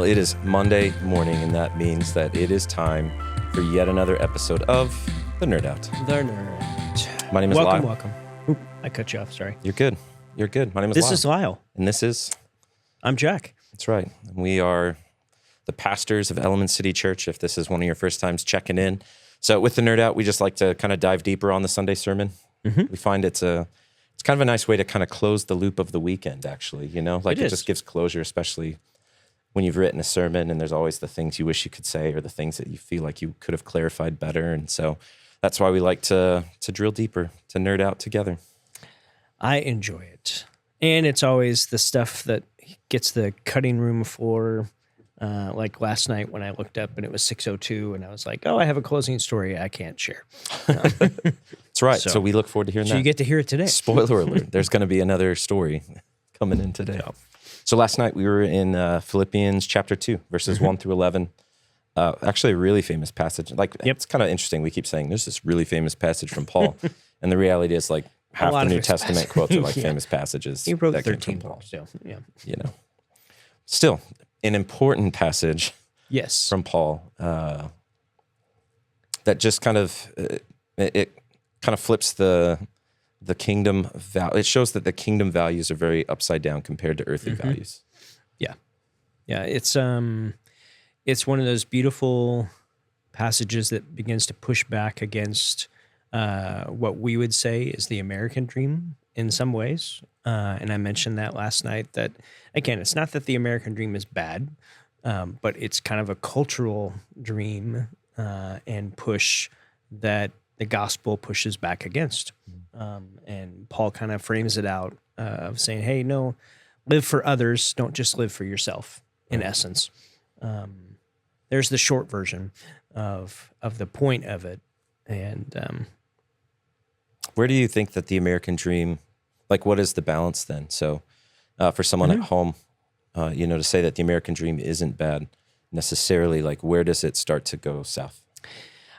it is Monday morning, and that means that it is time for yet another episode of The Nerd Out. The Nerd. My name is Lyle. Welcome. Oop, I cut you off, sorry. You're good. My name is Lyle. This is Lyle. And this is... I'm Jack. That's right. We are the pastors of Element City Church, if this is one of your first times checking in. So with The Nerd Out, we just like to kind of dive deeper on the Sunday sermon. Mm-hmm. We find it's kind of a nice way to kind of close the loop of the weekend, actually, you know? Like it just gives closure, especially when you've written a sermon and there's always the things you wish you could say or the things that you feel like you could have clarified better. And so that's why we like to drill deeper, to nerd out together. I enjoy it. And it's always the stuff that gets the cutting room floor. Like last night when I looked up and it was 6:02 and I was like, oh, I have a closing story I can't share. That's right. So we look forward to hearing that. So you get to hear it today. Spoiler alert. There's going to be another story coming in today. So last night we were in Philippians chapter 2, verses 1 through 11. Actually, a really famous passage. It's kind of interesting. We keep saying there's this really famous passage from Paul. And the reality is like half the New Testament quotes are like famous passages. He wrote 13 books. So, yeah. You know, still an important passage from Paul that just kind of, it kind of flips the kingdom value. It shows that the kingdom values are very upside down compared to earthly values. Yeah. Yeah. It's one of those beautiful passages that begins to push back against what we would say is the American dream in some ways. And I mentioned that last night that, again, it's not that the American dream is bad, but it's kind of a cultural dream and push that the gospel pushes back against. And Paul kind of frames it out of saying, hey, no, live for others. Don't just live for yourself, in essence. There's the short version of the point of it. And where do you think that the American dream, like what is the balance then? So for someone at home, to say that the American dream isn't bad necessarily, like where does it start to go south?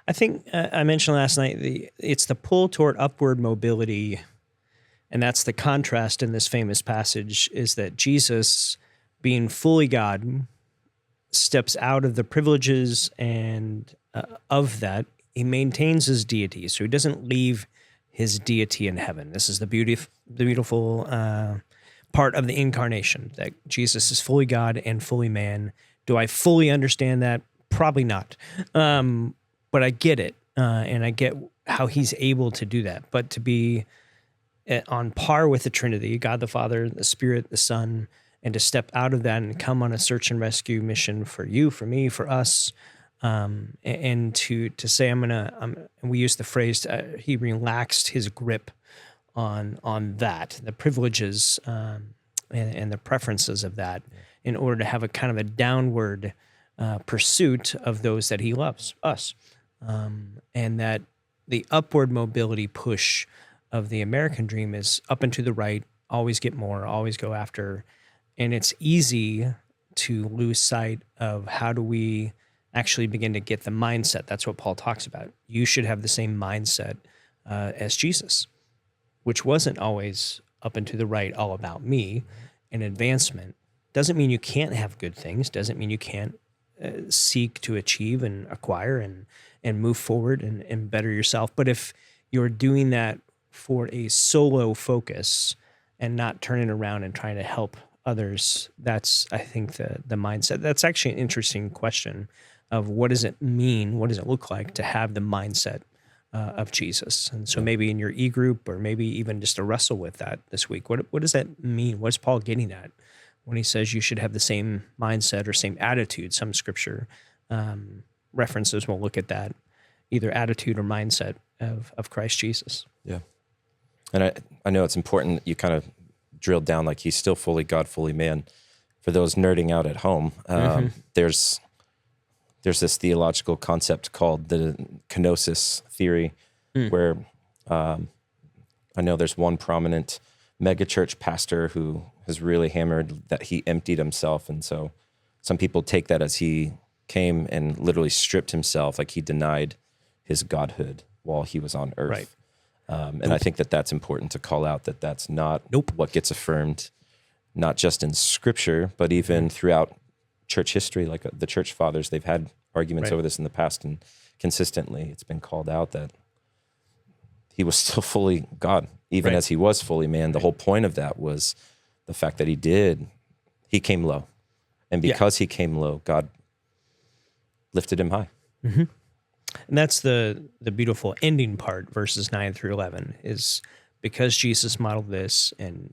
I think I mentioned last night, it's the pull toward upward mobility, and that's the contrast in this famous passage, is that Jesus, being fully God, steps out of the privileges and of that. He maintains his deity, so he doesn't leave his deity in heaven. This is the beautiful part of the incarnation, that Jesus is fully God and fully man. Do I fully understand that? Probably not. But I get it, and I get how he's able to do that. But to be on par with the Trinity, God the Father, the Spirit, the Son, and to step out of that and come on a search and rescue mission for you, for me, for us, and to say and we use the phrase, he relaxed his grip on that, the privileges and the preferences of that, in order to have a kind of a downward pursuit of those that he loves, us. And that the upward mobility push of the American dream is up and to the right, always get more, always go after. And it's easy to lose sight of how do we actually begin to get the mindset. That's what Paul talks about. You should have the same mindset as Jesus, which wasn't always up and to the right, all about me and advancement. Doesn't mean you can't have good things. Doesn't mean you can't seek to achieve and acquire and move forward and better yourself. But if you're doing that for a solo focus and not turning around and trying to help others, that's, I think, the mindset. That's actually an interesting question of what does it mean, what does it look like to have the mindset of Jesus? And so maybe in your e-group, or maybe even just to wrestle with that this week, what does that mean? What's Paul getting at when he says you should have the same mindset or same attitude? Some scripture references will look at that, either attitude or mindset of Christ Jesus. Yeah. And I know it's important that you kind of drilled down, like he's still fully God, fully man. For those nerding out at home, there's this theological concept called the kenosis theory, where I know there's one prominent megachurch pastor who has really hammered that he emptied himself. And so some people take that as he came and literally stripped himself, like he denied his godhood while he was on earth. Right. And I think that that's important to call out, that that's not what gets affirmed, not just in Scripture, but even throughout church history, like the church fathers, they've had arguments Right. over this in the past, and consistently it's been called out that he was still fully God, even Right. as he was fully man. The whole point of that was the fact that he came low. And because he came low, God lifted him high. And that's the beautiful ending part, verses 9 through 11, is because Jesus modeled this, and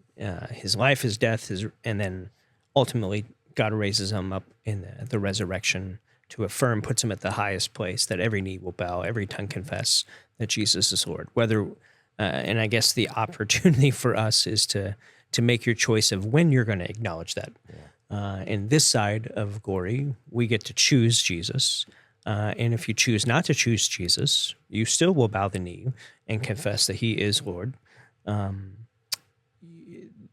his life, his death, and then ultimately God raises him up in the resurrection to affirm, puts him at the highest place, that every knee will bow, every tongue confess that Jesus is Lord. Whether, and I guess the opportunity for us is to make your choice of when you're going to acknowledge that. In this side of glory, we get to choose Jesus. And if you choose not to choose Jesus, you still will bow the knee and confess that he is Lord.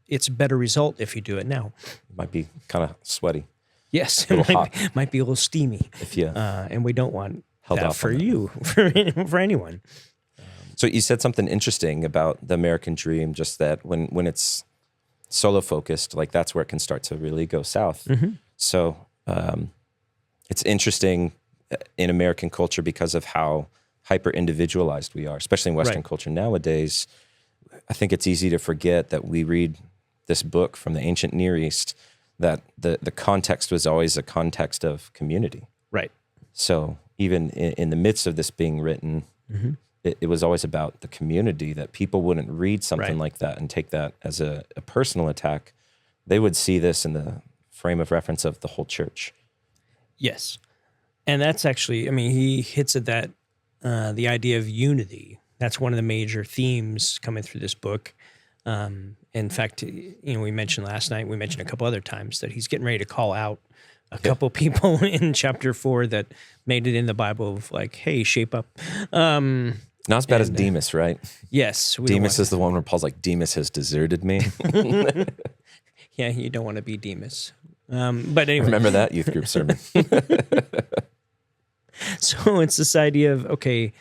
It's a better result if you do it now. It might be kind of sweaty. Yes, A it little might be a little steamy. if you And we don't want held that off for on that. you, for anyone. So you said something interesting about the American dream, just that when it's solo focused, like that's where it can start to really go south. So it's interesting in American culture because of how hyper individualized we are, especially in Western Right. culture nowadays. I think it's easy to forget that we read this book from the ancient Near East, that the context was always a context of community. Right. So even in the midst of this being written, it was always about the community, that people wouldn't read something Right. like that and take that as a personal attack. They would see this in the frame of reference of the whole church. Yes. And that's actually, I mean, he hits at that, the idea of unity. That's one of the major themes coming through this book. In fact, we mentioned last night, we mentioned a couple other times that he's getting ready to call out a couple people in chapter 4 that made it in the Bible of like, hey, shape up. Not as bad as Demas, right? Yes. We don't Demas want- is the one where Paul's like, Demas has deserted me. Yeah, you don't want to be Demas. But anyway. Remember that youth group sermon? So it's this idea of, okay,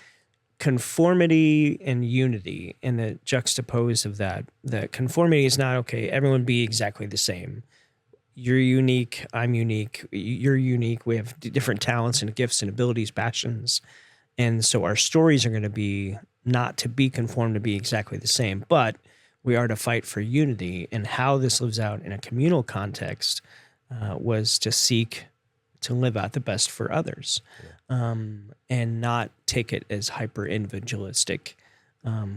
conformity and unity, and the juxtapose of that. The conformity is not, okay, everyone be exactly the same. You're unique, I'm unique, you're unique. We have different talents and gifts and abilities, passions. And so our stories are going to be not to be conformed to be exactly the same, but we are to fight for unity. And how this lives out in a communal context was to seek to live out the best for others, and not take it as hyper individualistic,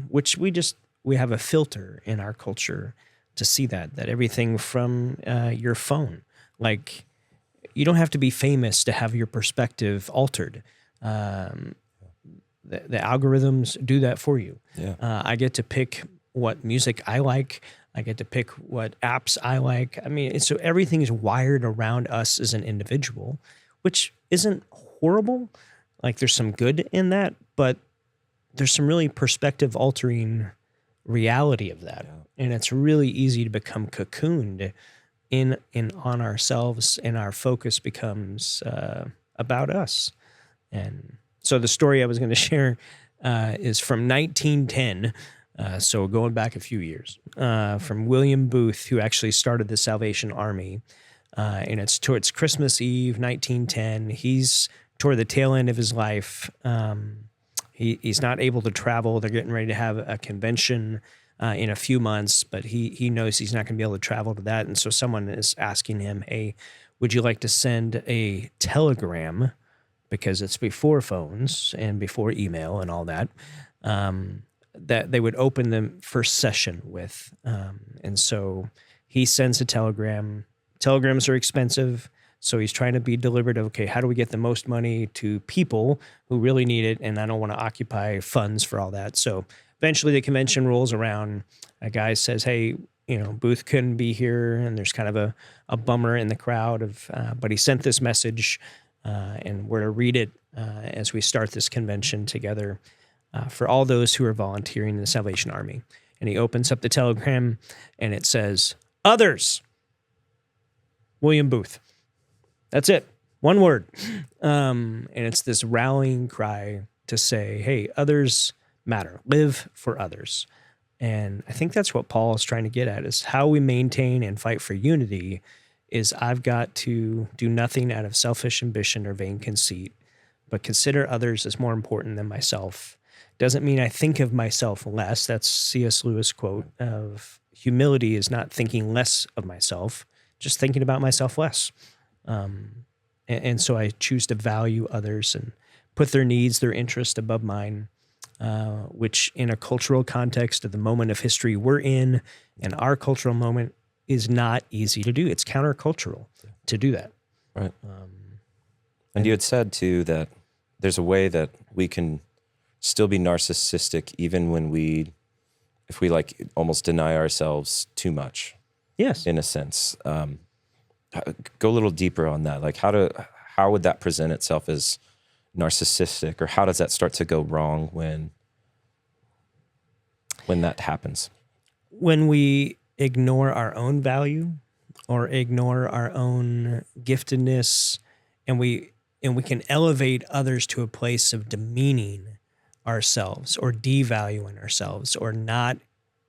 which we have a filter in our culture to see that everything from your phone, like you don't have to be famous to have your perspective altered. The algorithms do that for you. Yeah. I get to pick what music I like. I get to pick what apps I like. I mean, so everything is wired around us as an individual, which isn't horrible. Like there's some good in that, but there's some really perspective altering reality of that. And it's really easy to become cocooned in on ourselves, and our focus becomes about us. And so the story I was going to share is from 1910. So going back a few years, from William Booth, who actually started the Salvation Army. And it's towards Christmas Eve, 1910. He's toward the tail end of his life. He's not able to travel. They're getting ready to have a convention in a few months, but he knows he's not going to be able to travel to that. And so someone is asking him, hey, would you like to send a telegram? Because it's before phones and before email and all that. That they would open the first session with. And so he sends a telegram. Telegrams are expensive, so he's trying to be deliberate of, okay, how do we get the most money to people who really need it, and I don't want to occupy funds for all that. So eventually the convention rolls around. A guy says, hey, Booth couldn't be here, and there's kind of a bummer in the crowd, but he sent this message, and we're to read it as we start this convention together. For all those who are volunteering in the Salvation Army. And he opens up the telegram, and it says, others, William Booth. That's it. One word. And it's this rallying cry to say, hey, others matter. Live for others. And I think that's what Paul is trying to get at, is how we maintain and fight for unity is I've got to do nothing out of selfish ambition or vain conceit, but consider others as more important than myself. Doesn't mean I think of myself less. That's C.S. Lewis quote of humility is not thinking less of myself, just thinking about myself less. And so I choose to value others and put their needs, their interest above mine, which in a cultural context of the moment of history we're in and our cultural moment is not easy to do. It's countercultural to do that. Right. And you had said too that there's a way that we can still be narcissistic even when if we like almost deny ourselves too much. Yes. In a sense. Go a little deeper on that. Like how would that present itself as narcissistic, or how does that start to go wrong when that happens? When we ignore our own value or ignore our own giftedness, and we can elevate others to a place of demeaning ourselves or devaluing ourselves or not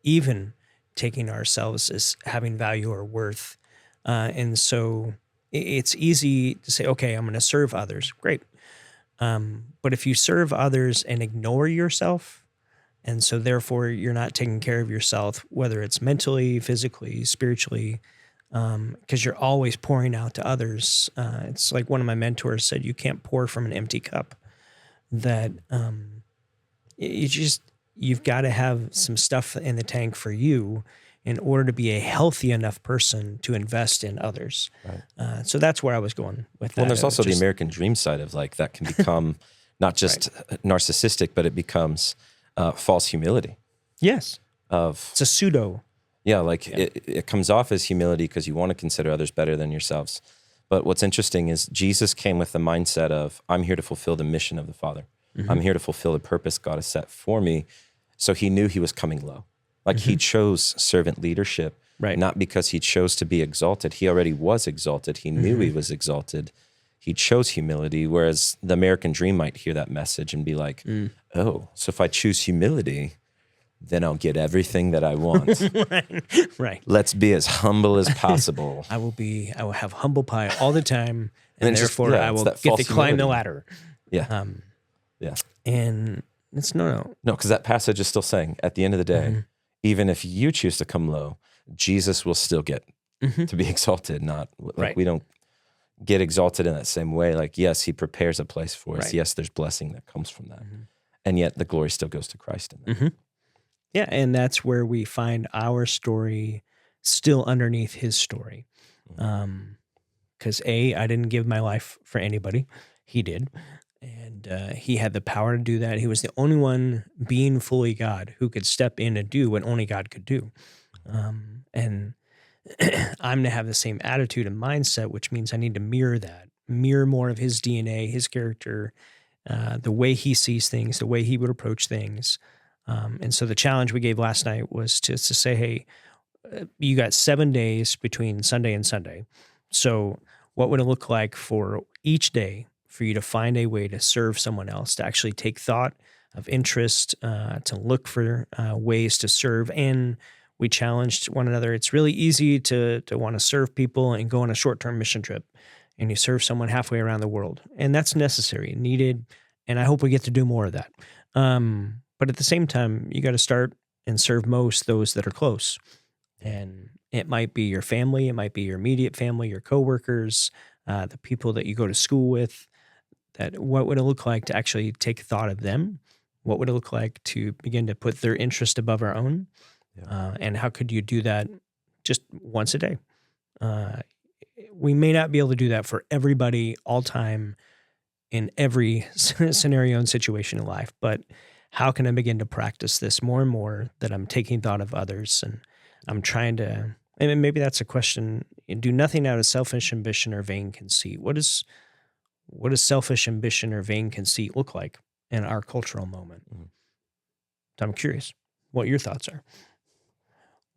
even taking ourselves as having value or worth. And so it's easy to say, okay, I'm going to serve others. Great. But if you serve others and ignore yourself, and so therefore you're not taking care of yourself, whether it's mentally, physically, spiritually, because you're always pouring out to others. It's like one of my mentors said, you can't pour from an empty cup. That you've got to have some stuff in the tank for you in order to be a healthy enough person to invest in others. Right. So that's where I was going with that. Well, there's also the American dream side of like that can become not just narcissistic, but it becomes false humility. Yes. It's a pseudo. Yeah, like it comes off as humility because you want to consider others better than yourselves. But what's interesting is Jesus came with the mindset of, I'm here to fulfill the mission of the Father. Mm-hmm. I'm here to fulfill the purpose God has set for me. So he knew he was coming low. Like he chose servant leadership, not because he chose to be exalted. He already was exalted. He knew he was exalted. He chose humility, whereas the American dream might hear that message and be like, oh, so if I choose humility, then I'll get everything that I want. Right. Let's be as humble as possible. I will have humble pie all the time, and therefore I will get to climb the ladder. Yeah. And it's no, because that passage is still saying, at the end of the day, even if you choose to come low, Jesus will still get to be exalted. Not like we don't get exalted in that same way. Like, yes, he prepares a place for us. Yes, there's blessing that comes from that. And yet the glory still goes to Christ in that. Yeah, and that's where we find our story still underneath his story. Because I didn't give my life for anybody. He did. And he had the power to do that. He was the only one being fully God who could step in and do what only God could do. And I'm to have the same attitude and mindset, which means I need to mirror that, mirror more of his DNA, his character, the way he sees things, the way he would approach things. And so the challenge we gave last night was to say, hey, you got 7 days between Sunday and Sunday. So what would it look like for each day for you to find a way to serve someone else, to actually take thought of interest, to look for ways to serve? And we challenged one another. It's really easy to want to serve people and go on a short-term mission trip, and you serve someone halfway around the world. And that's necessary, needed, and I hope we get to do more of that. But at the same time, you got to start and serve most those that are close. And it might be your family, it might be your immediate family, your coworkers, the people that you go to school with. That what would it look like to actually take thought of them? What would it look like to begin to put their interest above our own? And how could you do that just once a day? We may not be able to do that for everybody all time in every scenario and situation in life, but how can I begin to practice this more and more, that I'm taking thought of others and I'm trying to, and maybe that's a question, do nothing out of selfish ambition or vain conceit. What does selfish ambition or vain conceit look like in our cultural moment? So I'm curious what your thoughts are.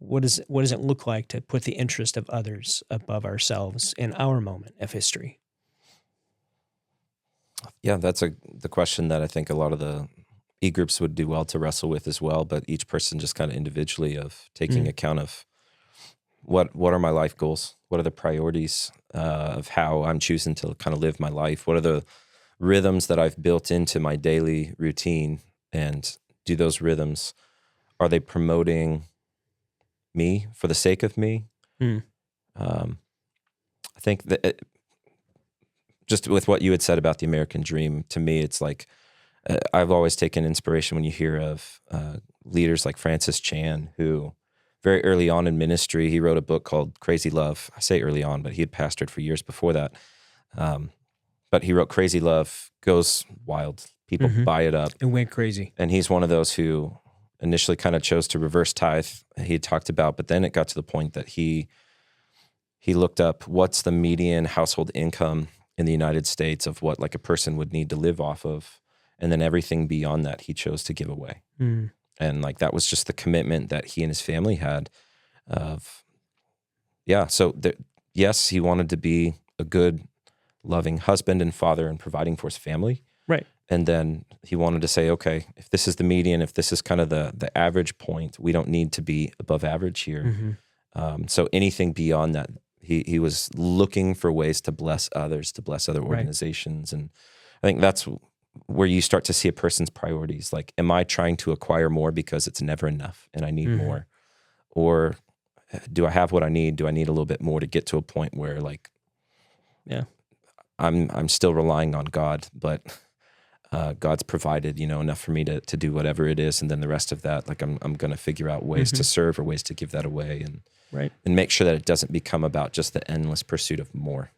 What does it look like to put the interest of others above ourselves in our moment of history? Yeah, that's the question that I think a lot of the e-groups would do well to wrestle with as well, but each person just kind of individually of taking account of what are my life goals? What are the priorities of how I'm choosing to kind of live my life? What are the rhythms that I've built into my daily routine? And do those rhythms, are they promoting me for the sake of me? Mm. I think that just with what you had said about the American dream, to me, it's like I've always taken inspiration when you hear of leaders like Francis Chan, who very early on in ministry, he wrote a book called Crazy Love. I say early on, but he had pastored for years before that. But he wrote Crazy Love, goes wild. People buy it up. It went crazy. And he's one of those who initially kind of chose to reverse tithe, he had talked about, but then it got to the point that he looked up what's the median household income in the United States of what like a person would need to live off of. And then everything beyond that, he chose to give away. Mm. And like, that was just the commitment that he and his family had of, so yes, he wanted to be a good, loving husband and father and providing for his family. Right. And then he wanted to say, okay, if this is the median, if this is kind of the average point, we don't need to be above average here. So anything beyond that, he was looking for ways to bless others, to bless other organizations. Right. And I think that's where you start to see a person's priorities. Like, am I trying to acquire more because it's never enough and I need more? Or do I have what I need? Do I need a little bit more to get to a point where like, I'm still relying on God, but God's provided, enough for me to do whatever it is. And then the rest of that, like I'm going to figure out ways to serve or ways to give that away and make sure that it doesn't become about just the endless pursuit of more.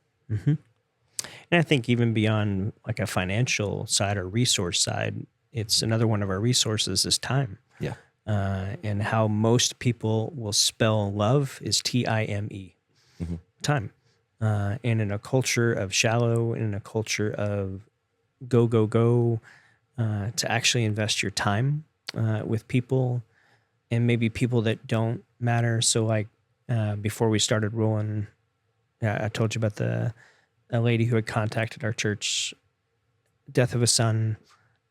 And I think even beyond like a financial side or resource side, it's another one of our resources is time. Yeah. And how most people will spell love is Time. Time. And in a culture of shallow, in a culture of go, to actually invest your time with people and maybe people that don't matter. So like before we started rolling, I told you about a lady who had contacted our church, death of a son,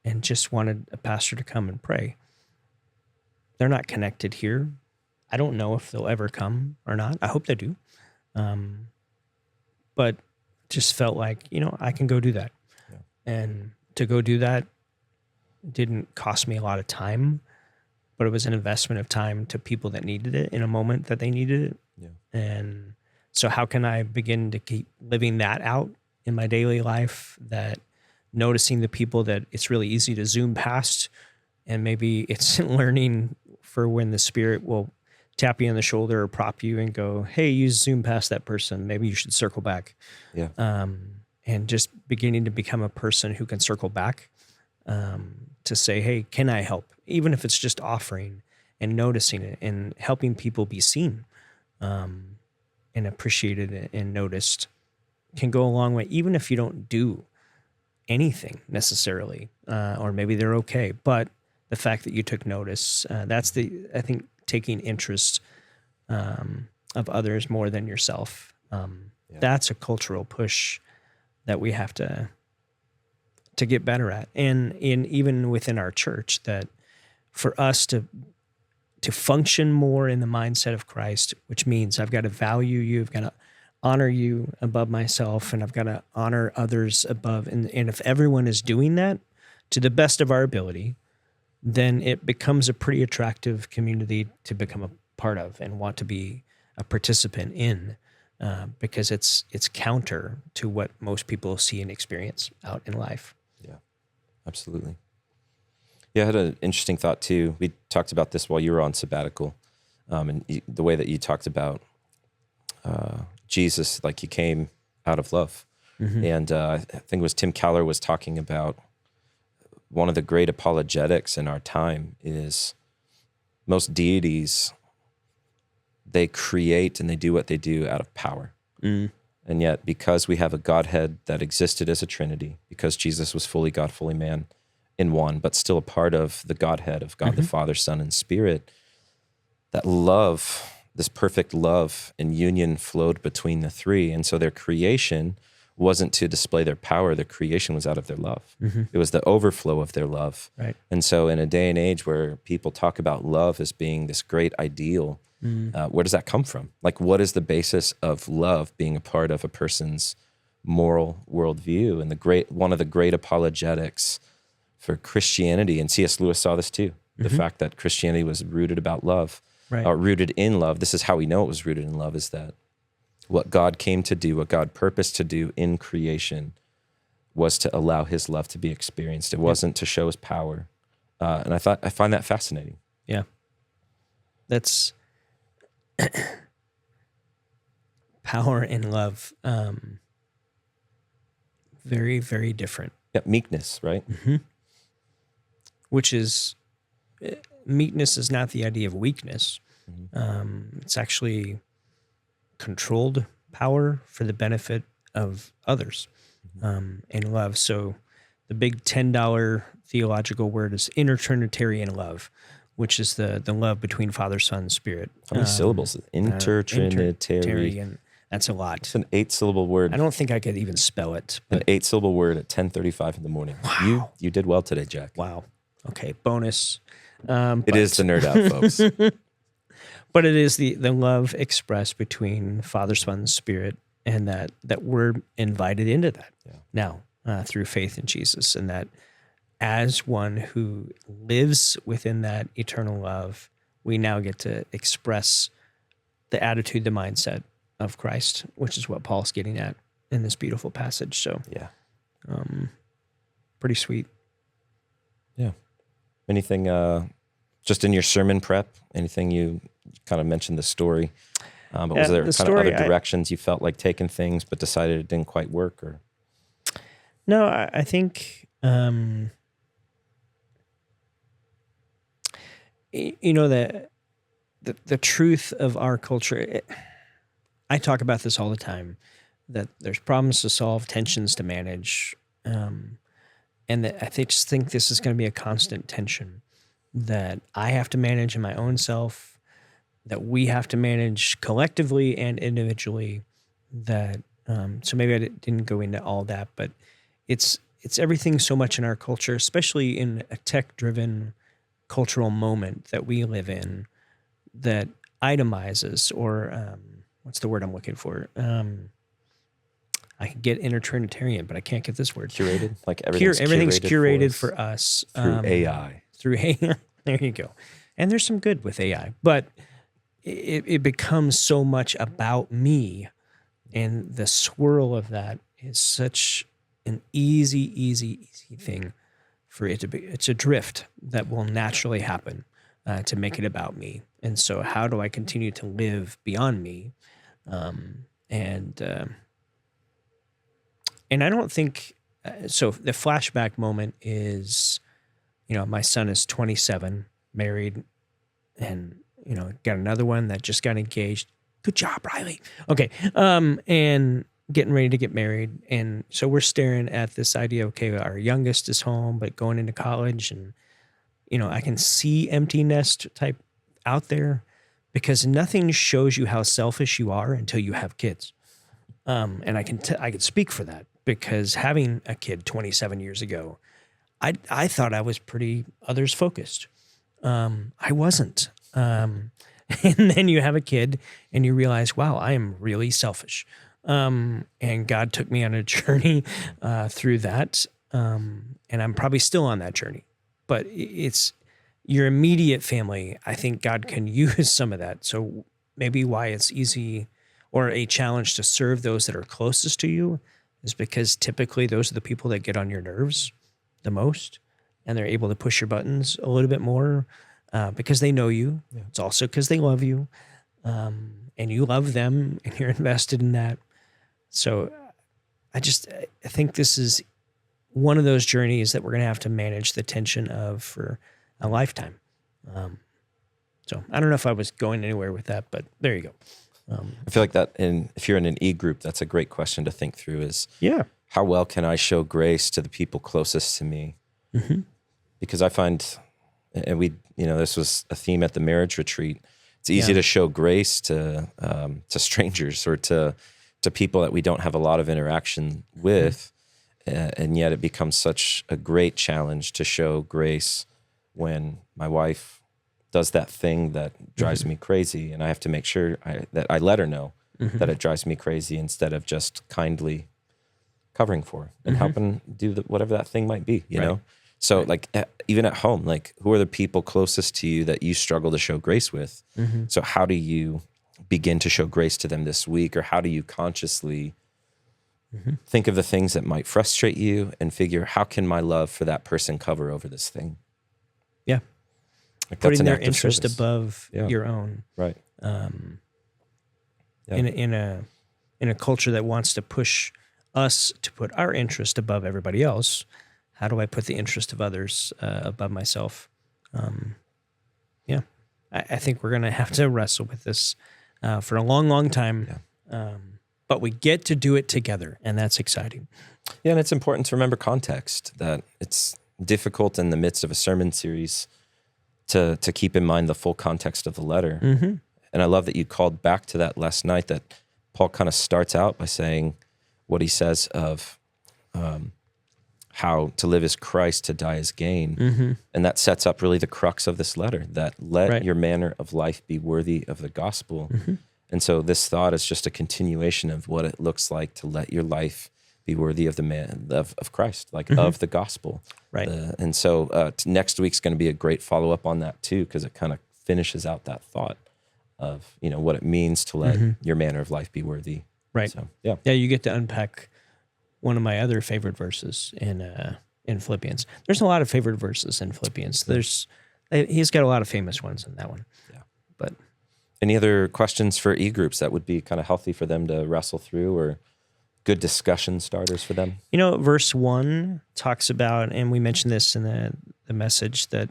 and just wanted a pastor to come and pray. They're not connected here. I don't know if they'll ever come or not. I hope they do. But just felt like, I can go do that. Yeah. And to go do that didn't cost me a lot of time, but it was an investment of time to people that needed it in a moment that they needed it. Yeah. And so how can I begin to keep living that out in my daily life, that noticing the people that it's really easy to zoom past, and maybe it's learning for when the Spirit will tap you on the shoulder or prop you and go, hey, you zoom past that person. Maybe you should circle back. Yeah. And just beginning to become a person who can circle back to say, hey, can I help? Even if it's just offering and noticing it and helping people be seen and appreciated and noticed can go a long way, even if you don't do anything necessarily, or maybe they're okay. But the fact that you took notice, that's I think, taking interest of others more than yourself. That's a cultural push that we have to get better at. And even within our church, that for us to function more in the mindset of Christ, which means I've got to value you, I've got to honor you above myself, and I've got to honor others above. And if everyone is doing that to the best of our ability, then it becomes a pretty attractive community to become a part of and want to be a participant in, because it's counter to what most people see and experience out in life. Yeah, absolutely. Yeah, I had an interesting thought too. We talked about this while you were on sabbatical, and the way that you talked about Jesus, like he came out of love. And I think it was Tim Keller was talking about one of the great apologetics in our time is most deities, they create and they do what they do out of power. And yet, because we have a Godhead that existed as a Trinity, because Jesus was fully God, fully man in one, but still a part of the Godhead of God the Father, Son, and Spirit, that love, this perfect love and union flowed between the three. And so their creation wasn't to display their power. Their creation was out of their love. It was the overflow of their love. Right. And so in a day and age where people talk about love as being this great ideal, where does that come from? Like, what is the basis of love being a part of a person's moral worldview? And one of the great apologetics for Christianity, and C.S. Lewis saw this too, the fact that Christianity was rooted about love, rooted in love. This is how we know it was rooted in love, is that what God came to do, what God purposed to do in creation was to allow his love to be experienced. It wasn't to show his power. And I find that fascinating. Yeah. That's power and love. Very, very different. Yeah, meekness, right? Which is, meekness is not the idea of weakness. It's actually controlled power for the benefit of others, and love. So the big $10 theological word is intertrinitarian love, which is the love between Father, Son, and Spirit. How many syllables? Intertrinitarian. That's a lot. It's an 8-syllable word. I don't think I could even spell it. An 8-syllable word at 10:35 in the morning. Wow. You did well today, Jack. Wow. Okay, bonus. It is the Nerd Out, folks. But it is the love expressed between Father, Son, and Spirit, and that we're invited into that now through faith in Jesus, and that as one who lives within that eternal love, we now get to express the attitude, the mindset of Christ, which is what Paul's getting at in this beautiful passage. So, pretty sweet. Yeah. Anything, just in your sermon prep, anything you kind of mentioned the story, but was there kind of other directions you felt like taking things, but decided it didn't quite work? Or no, I think, the truth of our culture, I talk about this all the time, that there's problems to solve, tensions to manage, and that I just think this is going to be a constant tension that I have to manage in my own self, that we have to manage collectively and individually. That so maybe I didn't go into all that, but it's everything so much in our culture, especially in a tech-driven cultural moment that we live in, that itemizes, or what's the word I'm looking for? I can get intertrinitarian, but I can't get this word. Curated, like everything's curated for us through AI. Through AI, there you go. And there's some good with AI, but it becomes so much about me, and the swirl of that is such an easy thing for it to be. It's a drift that will naturally happen to make it about me. And so, how do I continue to live beyond me? And I don't think so. The flashback moment is, my son is 27, married, and got another one that just got engaged. Good job, Riley. Okay, and getting ready to get married, and so we're staring at this idea. Okay, our youngest is home, but going into college, and I can see empty nest type out there, because nothing shows you how selfish you are until you have kids. And I can speak for that, because having a kid 27 years ago, I thought I was pretty others focused. I wasn't. And then you have a kid and you realize, wow, I am really selfish. And God took me on a journey through that. And I'm probably still on that journey, but it's your immediate family. I think God can use some of that. So maybe why it's easy or a challenge to serve those that are closest to you is because typically those are the people that get on your nerves the most, and they're able to push your buttons a little bit more because they know you. Yeah. It's also because they love you, and you love them, and you're invested in that. So I think this is one of those journeys that we're going to have to manage the tension of for a lifetime. So I don't know if I was going anywhere with that, but there you go. I feel like that, if you're in an E-group, that's a great question to think through is, how well can I show grace to the people closest to me? Mm-hmm. Because I find, and this was a theme at the marriage retreat, it's easy to show grace to strangers or to to people that we don't have a lot of interaction with. And yet it becomes such a great challenge to show grace when my wife does that thing that drives me crazy, and I have to make sure that I let her know that it drives me crazy, instead of just kindly covering for her and helping do whatever that thing might be, you know? So like, even at home, like, who are the people closest to you that you struggle to show grace with? So how do you begin to show grace to them this week? Or how do you consciously think of the things that might frustrate you and figure, how can my love for that person cover over this thing? Yeah. Like, Putting that's an their act of interest service. above your own. Right. In a culture that wants to push us to put our interest above everybody else, how do I put the interest of others above myself? I think we're going to have to wrestle with this for a long, long time. But we get to do it together, and that's exciting. Yeah, and it's important to remember context, that it's difficult in the midst of a sermon series to keep in mind the full context of the letter. And I love that you called back to that last night, that Paul kind of starts out by saying what he says of how to live is Christ, to die is gain. And that sets up really the crux of this letter, that let your manner of life be worthy of the gospel. And so this thought is just a continuation of what it looks like to let your life be worthy of the man of Christ, like of the gospel. And so next week's going to be a great follow-up on that too, because it kind of finishes out that thought of, you know, what it means to let your manner of life be worthy. So, yeah, you get to unpack one of my other favorite verses in Philippians. There's a lot of favorite verses in Philippians. He's got a lot of famous ones in that one. But any other questions for e-groups that would be kind of healthy for them to wrestle through, or good discussion starters for them? You know, verse 1 talks about, and we mentioned this in the message, that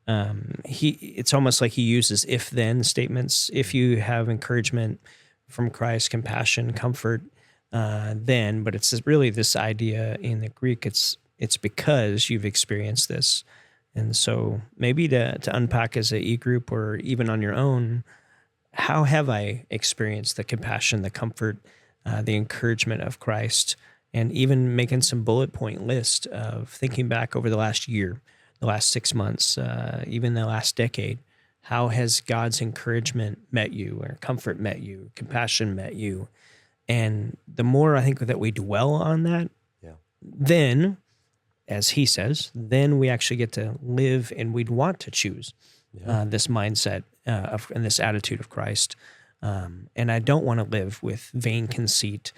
it's almost like he uses if-then statements. If you have encouragement from Christ, compassion, comfort, then, but it's really this idea in the Greek, it's because you've experienced this. And so maybe to unpack as a e-group or even on your own, how have I experienced the compassion, the comfort, the encouragement of Christ, and even making some bullet point list of thinking back over the last year, the last 6 months, even the last decade. How has God's encouragement met you, or comfort met you, compassion met you? And the more I think that we dwell on that, then, as he says, then we actually get to live, and we'd want to choose this mindset and this attitude of Christ. And I don't want to live with vain conceit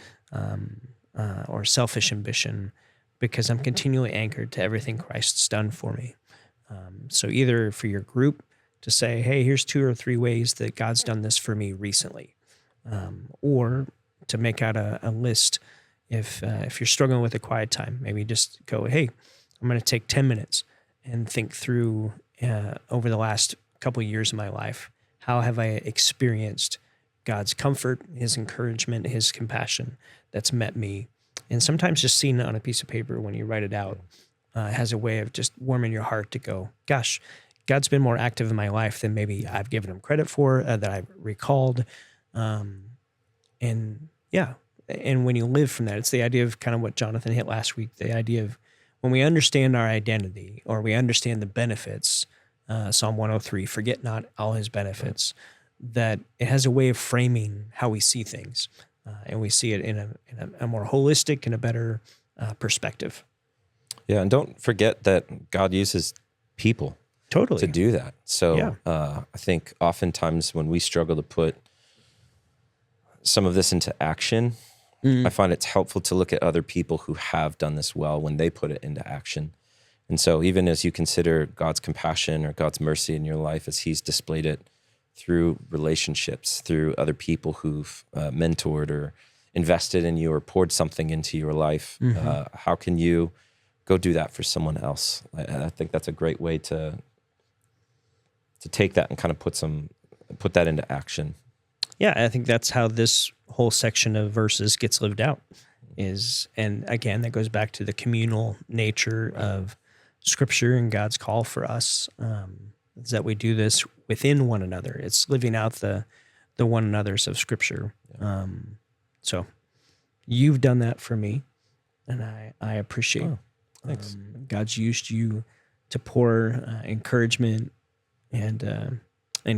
or selfish ambition, because I'm continually anchored to everything Christ's done for me. So either for your group to say, hey, here's 2 or 3 ways that God's done this for me recently, or to make out a list. If you're struggling with a quiet time, maybe just go, hey, I'm going to take 10 minutes and think through over the last couple of years of my life, how have I experienced God's comfort, his encouragement, his compassion that's met me. And sometimes just seeing it on a piece of paper when you write it out has a way of just warming your heart to go, gosh, God's been more active in my life than maybe I've given him credit for, that I've recalled. And when you live from that, it's the idea of kind of what Jonathan hit last week, the idea of when we understand our identity, or we understand the benefits, Psalm 103, forget not all his benefits, that it has a way of framing how we see things. And we see it in a more holistic and a better perspective. Yeah, and don't forget that God uses people to do that. So I think oftentimes when we struggle to put some of this into action, I find it's helpful to look at other people who have done this well when they put it into action. And so even as you consider God's compassion or God's mercy in your life, as he's displayed it through relationships, through other people who've mentored or invested in you or poured something into your life, how can you go do that for someone else? I think that's a great way to take that and kind of put that into action. Yeah, I think that's how this whole section of verses gets lived out. And again, that goes back to the communal nature of Scripture and God's call for us, is that we do this within one another. It's living out the one another's of Scripture. So you've done that for me, and I appreciate. Oh, thanks. God's used you to pour encouragement and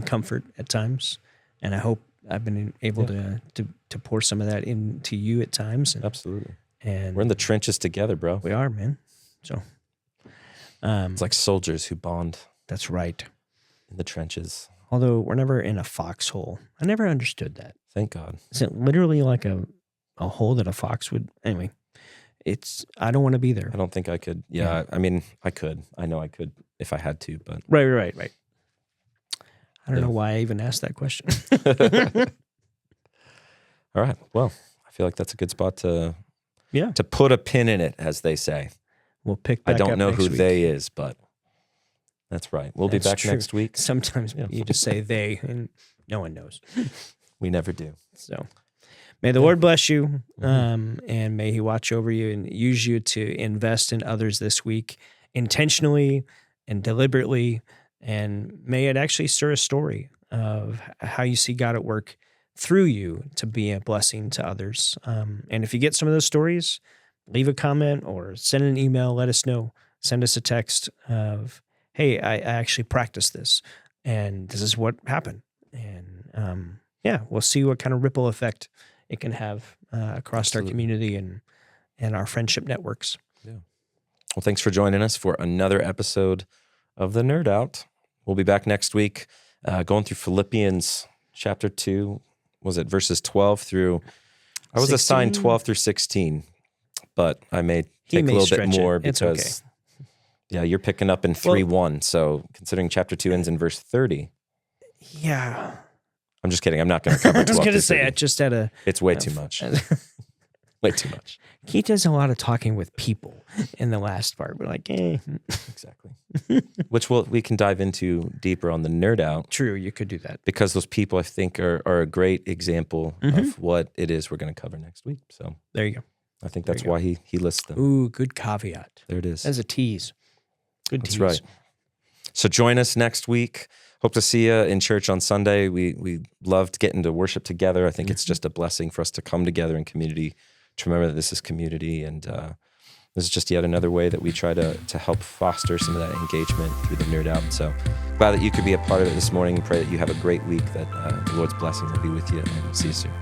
comfort at times, and I hope I've been able to pour some of that into you at times. And, Absolutely. And We're in the trenches together, bro. we are, man. So It's like soldiers who bond that's right. in the trenches. Although we're never in a foxhole. I never understood that. Thank God. Is it literally like a hole that a fox would? Anyway, I don't want to be there. I don't think I could. Yeah, I mean, I could. I know I could if I had to, but Right. I don't know why I even asked that question. all right. Well, I feel like that's a good spot to Yeah. to put a pin in it, as they say. We'll pick I back don't up know next who week. they is, but that's right. We'll be That's back true. next week. Sometimes you just say they and no one knows. We never do. So may the Lord bless you, and may he watch over you and use you to invest in others this week intentionally and deliberately. And may it actually stir a story of how you see God at work through you to be a blessing to others. And if you get some of those stories, leave a comment or send an email. Let us know. Send us a text of, hey, I actually practiced this, and this is what happened. And we'll see what kind of ripple effect it can have across our community and our friendship networks. Yeah. Well, thanks for joining us for another episode of The Nerd Out. We'll be back next week going through Philippians chapter 2. Was it verses 12 through... I was 16? assigned 12 through 16, but I may take a little bit more because... Yeah, you're picking up in 3:1. So considering chapter 2 ends in verse 30. Yeah. I'm just kidding. I'm not going to cover 12 I was going through to say, 30. I just had a... It's way too much. Way too much. Keith does a lot of talking with people in the last part. We're like, Exactly. Which we can dive into deeper on the Nerd Out. True, you could do that. Because those people, I think, are a great example of what it is we're going to cover next week. So there you go. I think that's why he lists them. Ooh, good caveat. There it is. That's a tease. Good tease. That's right. So join us next week. Hope to see you in church on Sunday. We loved getting to worship together. I think it's just a blessing for us to come together in community, to remember that this is community. And this is just yet another way that we try to help foster some of that engagement through the Nerd Out. So glad that you could be a part of it this morning. Pray that you have a great week, that the Lord's blessings will be with you, and we'll see you soon.